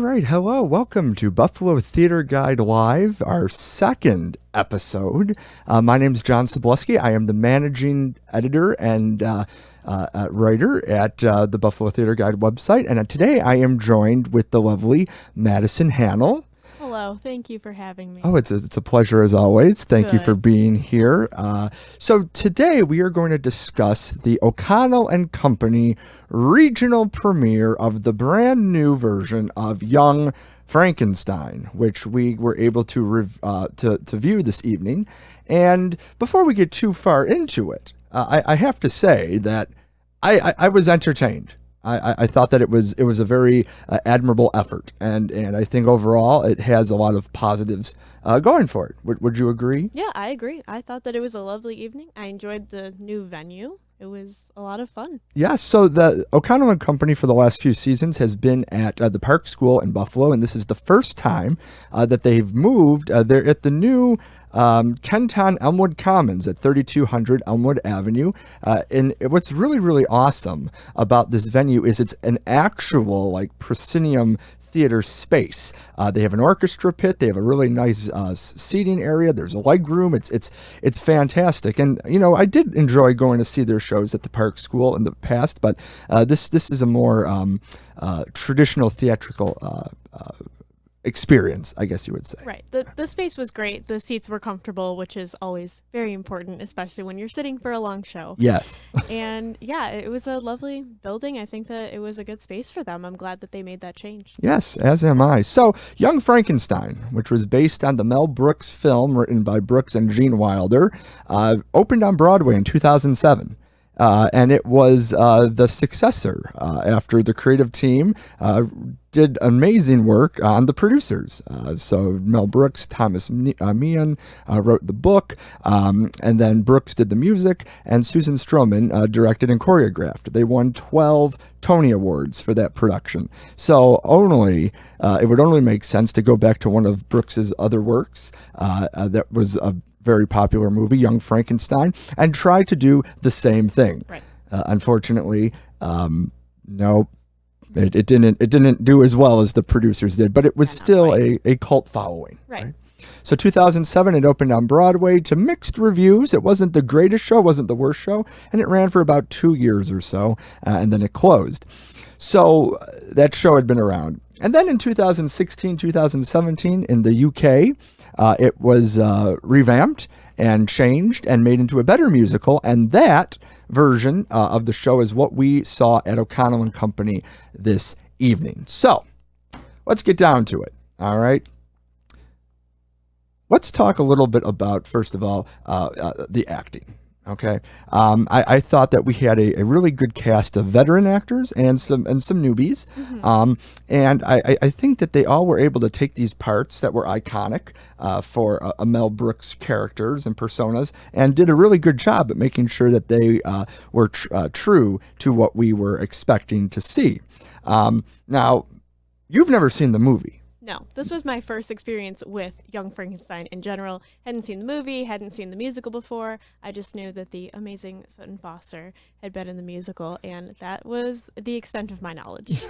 All right, hello, welcome to Buffalo Theater Guide Live, our second episode. My name is John Sobleski. I am the managing editor and writer at the Buffalo Theater Guide website, and today I am joined with the lovely Madison Hannell. Hello, thank you for having me. Oh, it's a pleasure as always. Thank you for Good. being here. So today we are going to discuss the O'Connell&Company regional premiere of the brand new version of Young Frankenstein, which we were able to view this evening. And before we get too far into it, I have to say that I was entertained. I thought that it was a very admirable effort, and I think overall it has a lot of positives going for it. Would you agree? Yeah, I agree. I thought that it was a lovely evening. I enjoyed the new venue. It was a lot of fun. Yes. So the O'Connell and Company for the last few seasons has been at the Park School in Buffalo, and this is the first time that they've moved. They're at the new Kenton Elmwood Commons at 3200 Elmwood Avenue. And what's really, really awesome about this venue is it's an actual like proscenium theater space. They have an orchestra pit. They have a really nice seating area. There's a leg room. It's fantastic. And I did enjoy going to see their shows at the Park School in the past, but this is a more traditional theatrical experience, I guess you would say. Right. The space was great. The seats were comfortable, which is always very important, especially when you're sitting for a long show. Yes. And yeah, it was a lovely building. I think that it was a good space for them. I'm glad that they made that change. Yes, as am I. So, Young Frankenstein, which was based on the Mel Brooks film written by Brooks and Gene Wilder, opened on Broadway in 2007. And it was the successor after the creative team did amazing work on the producers. So Mel Brooks, Thomas Meehan wrote the book, and then Brooks did the music, and Susan Stroman directed and choreographed. They won 12 Tony Awards for that production. So it would only make sense to go back to one of Brooks's other works that was a very popular movie, Young Frankenstein, and try to do the same thing. Right. Unfortunately, no, it didn't do as well as the producers did, but it was still a cult following. Right. So 2007, it opened on Broadway to mixed reviews. It wasn't the greatest show, wasn't the worst show, and it ran for about 2 years or so, and then it closed. So that show had been around. And then in 2016, 2017, in the UK, it was revamped and changed and made into a better musical. And that version of the show is what we saw at O'Connell and Company this evening. So let's get down to it. All right. Let's talk a little bit about, first of all, the acting. Okay, I thought that we had a really good cast of veteran actors and some newbies, and I think that they all were able to take these parts that were iconic for Mel Brooks characters and personas, and did a really good job at making sure that they were true to what we were expecting to see. Now, you've never seen the movie. No, this was my first experience with Young Frankenstein in general. Hadn't seen the movie, hadn't seen the musical before. I just knew that the amazing Sutton Foster had been in the musical, and that was the extent of my knowledge.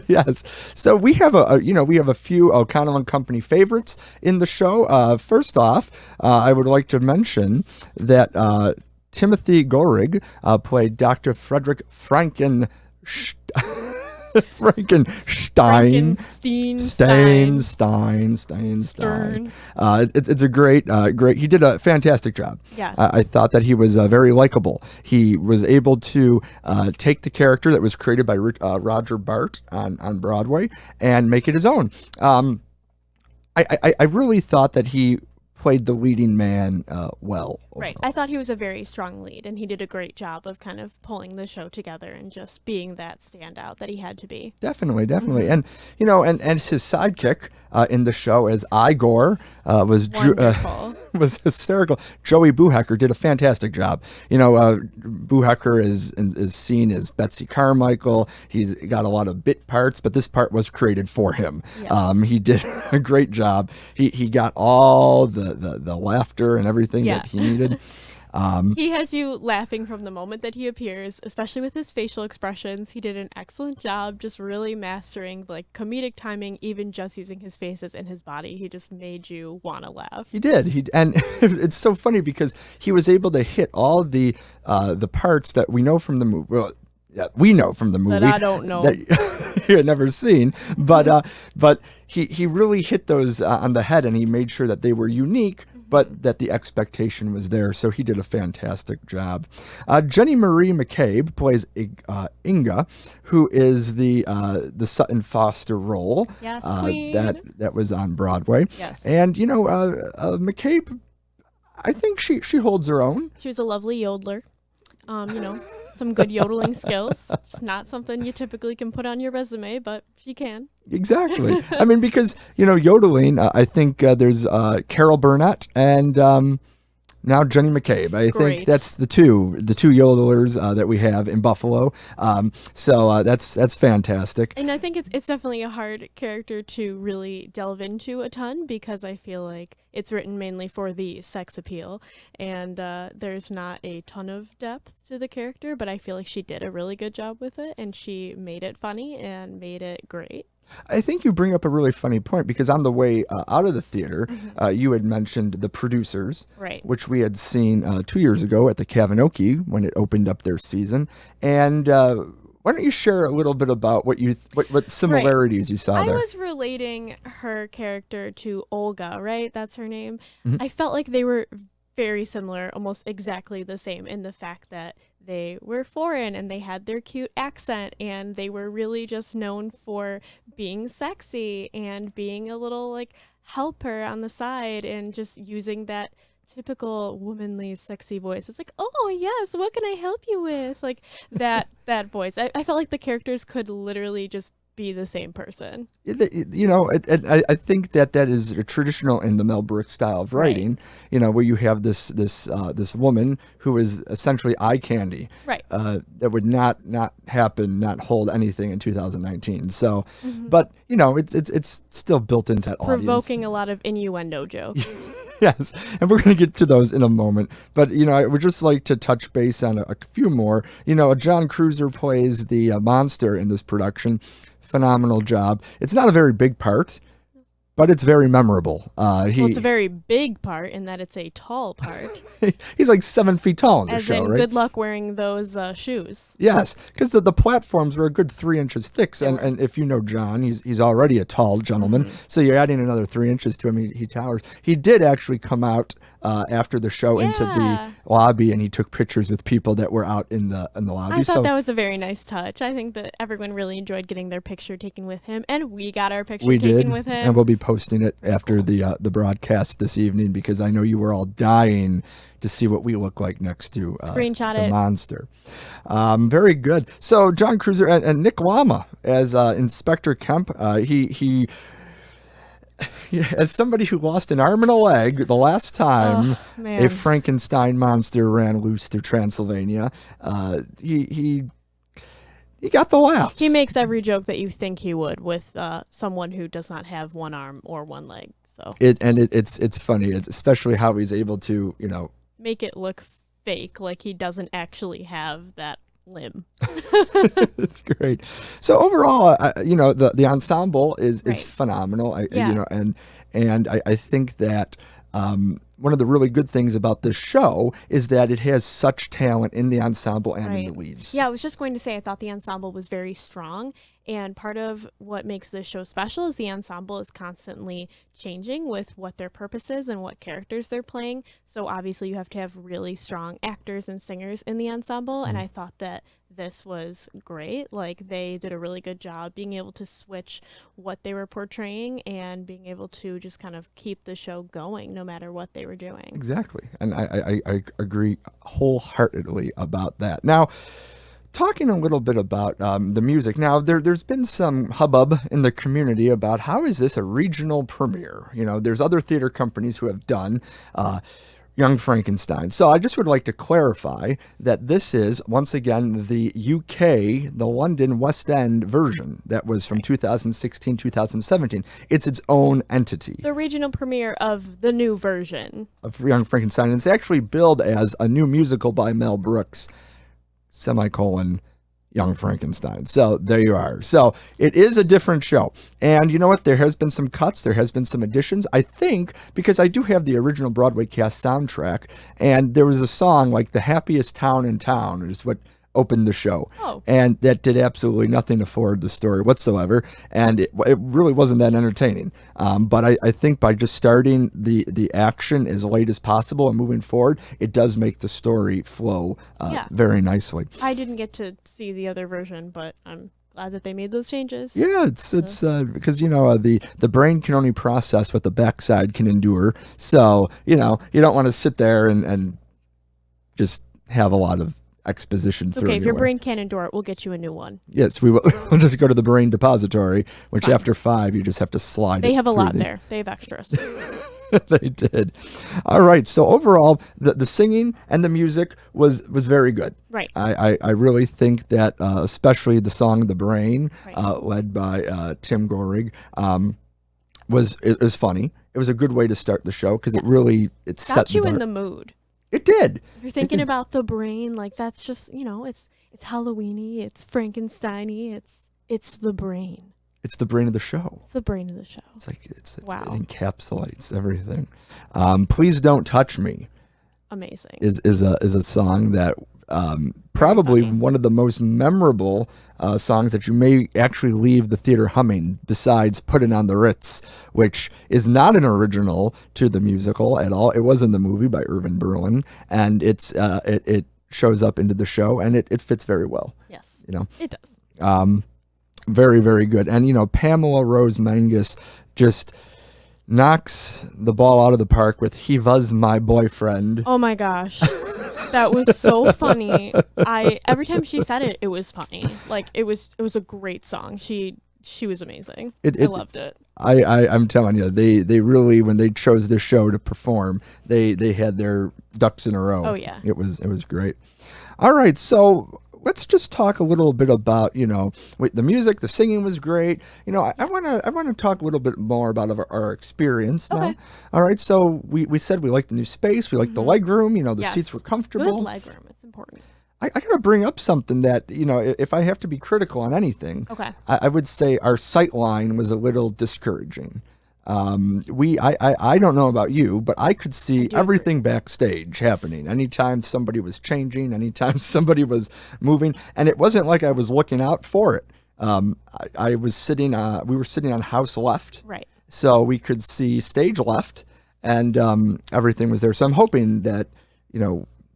Yes. So we have a few O'Connell and Company favorites in the show. First off, I would like to mention that Timothy Gorig played Dr. Frederick Frankenstein. Stern. It's a great. He did a fantastic job. Yeah. I thought that he was very likable. He was able to take the character that was created by Roger Bart on Broadway and make it his own. I really thought that he played the leading man well. Right. I thought he was a very strong lead, and he did a great job of kind of pulling the show together and just being that standout that he had to be. Definitely. And and his sidekick in the show as Igor was was hysterical. Joey Buhecker did a fantastic job. Buhecker is seen as Betsy Carmichael. He's got a lot of bit parts, but this part was created for him. Yes. He did a great job. He got all the laughter and everything that he needed. He has you laughing from the moment that he appears, especially with his facial expressions. He did an excellent job just really mastering like comedic timing, even just using his faces and his body. He just made you want to laugh. He did. And it's so funny because he was able to hit all the parts that we know from the movie. Well, yeah, we know from the movie That I don't know. that you had never seen, but he really hit those on the head, and he made sure that they were unique, but that the expectation was there. So he did a fantastic job. Jenny Marie McCabe plays Inga, who is the Sutton Foster role. Yes, queen. That was on Broadway. Yes. And McCabe, I think she holds her own. She was a lovely yodeler. Some good yodeling skills. It's not something you typically can put on your resume, but she can. Exactly. I mean, because, yodeling, I think there's Carol Burnett and now Jenny McCabe. I think that's the two yodelers that we have in Buffalo. So that's fantastic. And I think it's definitely a hard character to really delve into a ton, because I feel like it's written mainly for the sex appeal, and there's not a ton of depth to the character, but I feel like she did a really good job with it, and she made it funny and made it great. I think you bring up a really funny point, because on the way out of the theater, you had mentioned the producers, right, which we had seen 2 years ago at the Kavinoki when it opened up their season. And why don't you share a little bit about what similarities you saw there? I was relating her character to Olga, right? That's her name. I felt like they were very similar, almost exactly the same, in the fact that they were foreign and they had their cute accent, and they were really just known for being sexy and being a little like helper on the side, and just using that typical womanly sexy voice. It's like, oh yes, what can I help you with? Like that voice. I felt like the characters could literally just be the same person. I think that is a traditional in the Mel Brooks style of writing. Right. Where you have this woman who is essentially eye candy. Right. That would not happen, not hold anything in 2019. So, but it's still built into that audience. Provoking a lot of innuendo jokes. Yes, and we're going to get to those in a moment. But, I would just like to touch base on a few more. John Cruiser plays the monster in this production. Phenomenal job. It's not a very big part, but it's very memorable. It's a very big part in that it's a tall part. He's like 7 feet tall in the show, in right? good luck wearing those shoes. Yes, because the platforms were a good 3 inches thick, and if you know John, he's already a tall gentleman, so you're adding another 3 inches to him. He towers. He did actually come out after the show into the lobby, and he took pictures with people that were out in the lobby. I thought that was a very nice touch. I think that everyone really enjoyed getting their picture taken with him, and we got our picture taken with him. And we'll be posting it after the broadcast this evening, because I know you were all dying to see what we look like next to Screenshot the it. monster. Very good. So John Cruiser and Nick Lama as Inspector Kemp. He as somebody who lost an arm and a leg the last time a Frankenstein monster ran loose through Transylvania, he got the laughs. He makes every joke that you think he would with someone who does not have one arm or one leg. So it's funny. It's especially how he's able to make it look fake, like he doesn't actually have that limb. It's great. So overall, the ensemble is phenomenal. And I think that one of the really good things about this show is that it has such talent in the ensemble and in the leads. Yeah, I was just going to say, I thought the ensemble was very strong. And part of what makes this show special is the ensemble is constantly changing with what their purpose is and what characters they're playing. So obviously you have to have really strong actors and singers in the ensemble. And I thought that this was great. Like, they did a really good job being able to switch what they were portraying and being able to just kind of keep the show going no matter what they were doing. Exactly. And I agree wholeheartedly about that. Now, talking a little bit about the music. Now, there's been some hubbub in the community about how is this a regional premiere? There's other theater companies who have done Young Frankenstein. So I just would like to clarify that this is, once again, the UK, the London West End version that was from 2016, 2017. It's its own entity The regional premiere of the new version. of Young Frankenstein. And it's actually billed as a new musical by Mel Brooks, semicolon, Young Frankenstein. So there you are. So it is a different show. And you know what? There has been some cuts. There has been some additions. I think because I do have the original Broadway cast soundtrack, and there was a song like "The Happiest Town in Town" is what opened the show. Oh. And that did absolutely nothing to forward the story whatsoever. And it really wasn't that entertaining. But I think by just starting the action as late as possible and moving forward, it does make the story flow very nicely. I didn't get to see the other version, but I'm glad that they made those changes. Yeah, it's because the brain can only process what the backside can endure. So you don't want to sit there and just have a lot of exposition through. Okay, if your brain can't endure it, we'll get you a new one. Yes, we will. We'll just go to the brain depository, which after 5 you just have to slide. They have a lot there. They have extras. They did. All right. So overall, the singing and the music was very good. Right. I really think that especially the song "The Brain," Right. led by Tim Gorig, was funny. It was a good way to start the show because it set got you the in bar. the mood. It did. You're thinking about the brain, like that's just it's Halloweeny, it's Frankenstein-y, it's the brain. It's the brain of the show. It's the brain of the show. It's like it Wow. encapsulates everything. "Please Don't Touch Me" Amazing. is a song that probably funny. one of the most memorable songs that you may actually leave the theater humming, besides "Puttin' on the Ritz," which is not an original to the musical at all. It was in the movie by Irving Berlin, and it shows up into the show, and it fits very well. Yes. It does. Very, very good. And Pamela Rose Mangus just knocks the ball out of the park with "He Was My Boyfriend." Oh my gosh. That was so funny. Every time she said it, it was funny. Like it was a great song. She was amazing. I loved it. I'm telling you, they really, when they chose this show to perform, they had their ducks in a row. Oh yeah. It was great. All right, so let's just talk a little bit about the music. The singing was great. I want to talk a little bit more about our experience now. Okay. All right, so we said we liked the new space. We liked the leg room. The seats were comfortable. Good leg room. It's important. I got to bring up something that, if I have to be critical on anything, Okay. I would say our sight line was a little discouraging. I don't know about you, but I could see everything backstage happening. Anytime somebody was changing, anytime somebody was moving, and it wasn't like I was looking out for it. We were sitting on house left. Right. So we could see stage left, and everything was there. So I'm hoping that,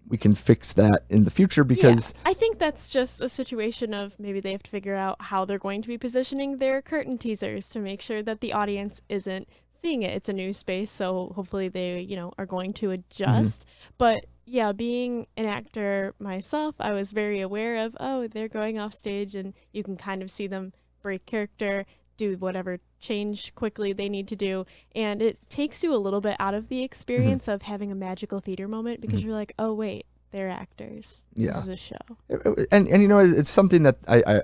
we can fix that in the future, because I think that's just a situation of maybe they have to figure out how they're going to be positioning their curtain teasers to make sure that the audience isn't seeing it. It's a new space, so hopefully they, are going to adjust. But yeah, being an actor myself, I was very aware of, they're going off stage and you can kind of see them break character, do whatever change quickly they need to do, and it takes you a little bit out of the experience of having a magical theater moment, because you're like, oh wait, they're actors. Yeah. This is a show. And it's something that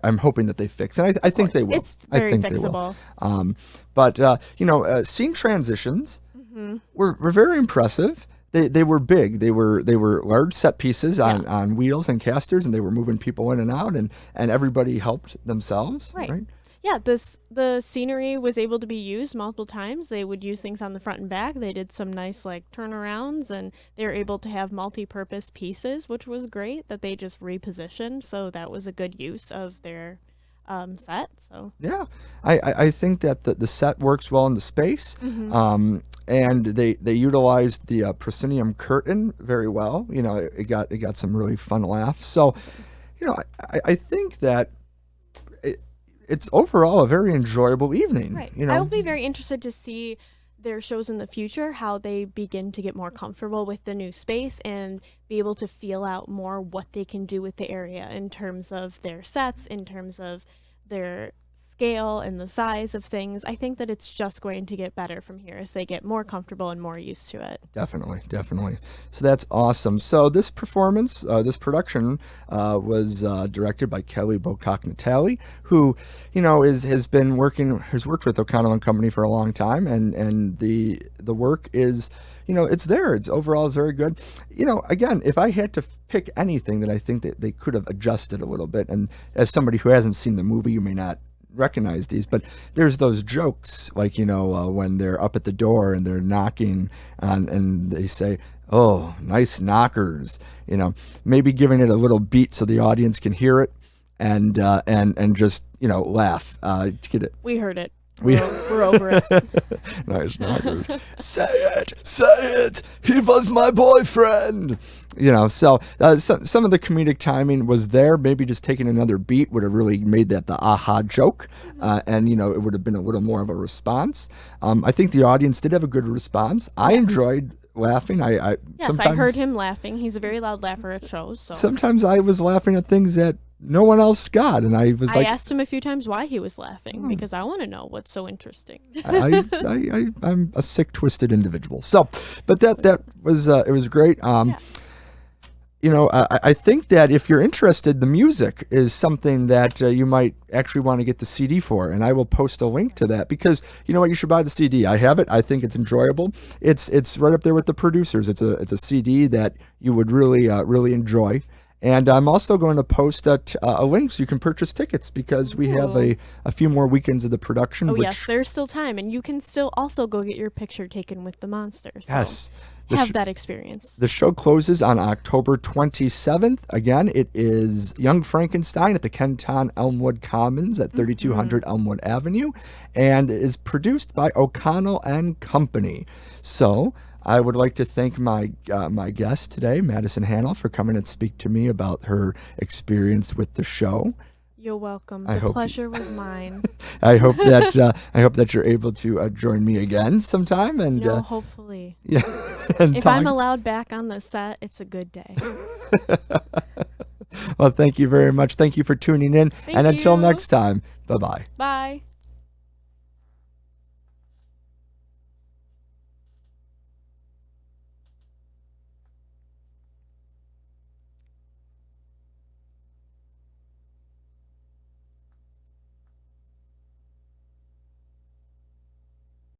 I'm hoping that they fix, and I think they will. It's very I think fixable. They will. Scene transitions were very impressive. They were big. They were large set pieces on wheels and casters, and they were moving people in and out, and everybody helped themselves. Right. Yeah, the scenery was able to be used multiple times. They would use things on the front and back. They did some nice turnarounds, and they were able to have multi-purpose pieces, which was great that they just repositioned. So that was a good use of their set. So yeah, I think that the set works well in the space, and they utilized the proscenium curtain very well. It got some really fun laughs. So I think that it's overall a very enjoyable evening. Right. I will be very interested to see their shows in the future, how they begin to get more comfortable with the new space and be able to feel out more what they can do with the area in terms of their sets, in terms of their scale and the size of things. I think that it's just going to get better from here as they get more comfortable and more used to it. Definitely, definitely. So that's awesome. So this performance, this production, was directed by Kelly Bocock-Natali, who, has worked with O'Connell and Company for a long time, and the work is, it's there. It's overall very good. Again, if I had to pick anything that I think that they could have adjusted a little bit, and as somebody who hasn't seen the movie, you may not recognize these, but there's those jokes like when they're up at the door and they're knocking on and they say, "Oh, nice knockers," maybe giving it a little beat so the audience can hear it and just laugh. Get it? We heard it. We're over it. Nice knockers. Say it. He was my boyfriend. So some of the comedic timing was there. Maybe just taking another beat would have really made that the aha joke, and it would have been a little more of a response. I think the audience did have a good response. I enjoyed laughing. Yes, I heard him laughing. He's a very loud laugher at shows. So sometimes I was laughing at things that no one else got, and I asked him a few times why he was laughing because I want to know what's so interesting. I'm a sick, twisted individual. So, but that was it was great. I think that if you're interested, the music is something that you might actually want to get the CD for, and I will post a link to that because you know what, you should buy the CD. I have it. I think it's enjoyable. It's right up there with the producers. It's a CD that you would really enjoy. And I'm also going to post a link so you can purchase tickets because we have a few more weekends of the production. Oh, yes, there's still time. And you can still also go get your picture taken with the monsters. So yes. Have that experience. The show closes on October 27th. Again, it is Young Frankenstein at the Kenton Elmwood Commons at 3200 Elmwood Avenue. And it is produced by O'Connell and Company. So I would like to thank my guest today, Madison Hannell, for coming and speak to me about her experience with the show. You're welcome. The pleasure was mine. I hope that you're able to join me again sometime. And hopefully. Yeah. If I'm allowed back on the set, it's a good day. Well, thank you very much. Thank you for tuning in. Until next time, bye-bye. Bye.